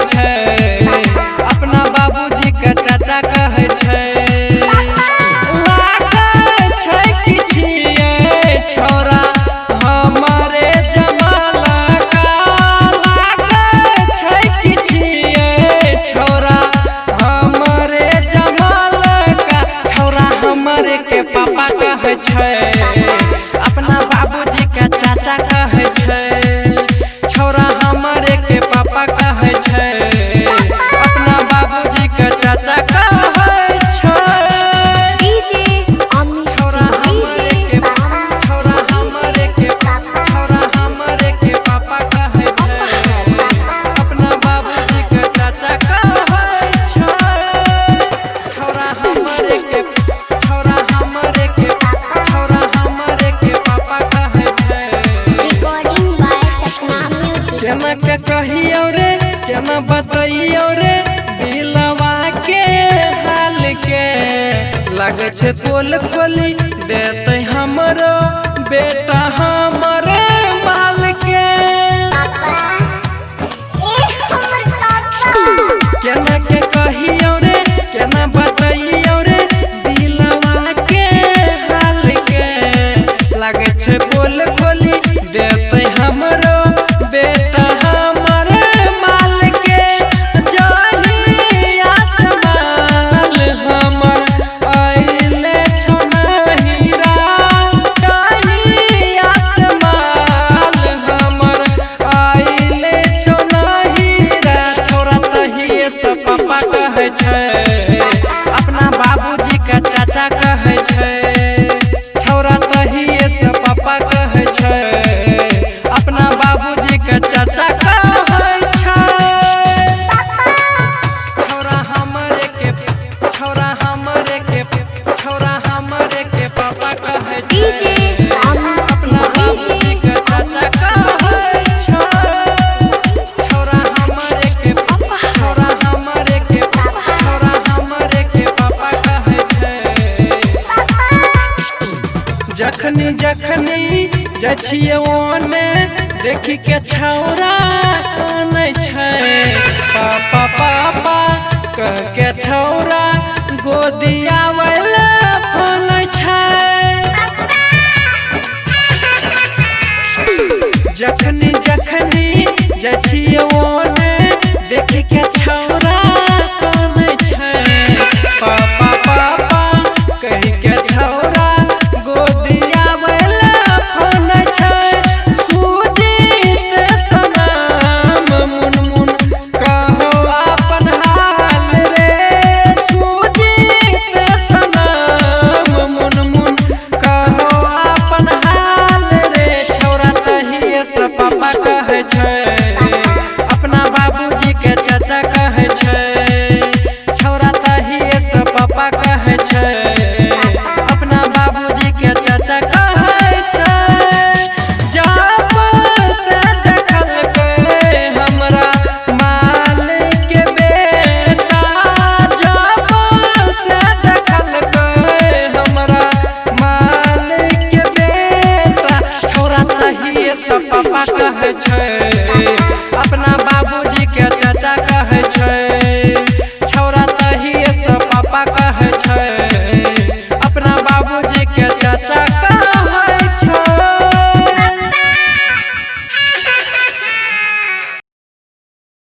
छै, अपना बाबूजी के चाचा कहै छै। लागै छै कि छियै छौरा हमारे जमाना का, लागै छै कि छियै छौरा हमारे जमाना का। छौरा हमारे के पापा कहै छै, अपना बाबूजी के चाचा कहै छै। छौरा हमारे के पापा कहै छै, अपना बाबूजी के चाचा कहै छै। छौरा हमारे के पापा कहै छै, अपना बाबूजी के चाचा कहै छै। छौरा हमारे के पापा कहै छै। केना के कहियो रे, केना बतैयो रे दिलवा के हाल के। लागे छै पोल खोली देते हमरो बेटा हमरे माल के। केना के कहियो रे, केना बतैयो रे दिलवा के हाल के। लागे छै पोल खोली देते हमरो बेटा हमरे माल के। जाही आसमाल हमर आइले छनहीरा, जाही आसमाल हमर आइले छनहीरा। छौरा तहिए से पापा कहै छै, अपना बाबूजी के चाचा कहै छै। छौरा तहिए से पापा कहै छै, अपना बाबूजी के चाचा कहै छै। छौरा हमारे के पापा कहै छै, अपना बाबूजी के चाचा कहै छै। छौरा हमारे के पापा कहै छै। जखनी जाइ छियै ओने देखी के छौरा कानै छै। पापा पापा कह के छौरा गोदियावै ला फोनै छै। जखनी जाइ छियै ओने देखी के छौरा कानै छै। पापा पापा कह के छौरा गोदियावै ला फोनै छै। सुजीत सनम मुनमुन कहो अपन हाल रे, सुजीत सनम मुनमुन कहो अपन हाल रे। छौरा तहिए से पापा कहै छै, अपना बाबूजी के चाचा कहै छै। छौरा तहिए से पापा कहै छै, अपना बाबूजी के चाचा कहै छै। जब से देखलकै हमरा मालिक के बेटा, जब से देखलकै हमरा मालिक के बेटा। छौरा तहिए से पापा कहै छै, अपना बाबूजी के चाचा कहै छै। छौरा तहिए से पापा कहै छै,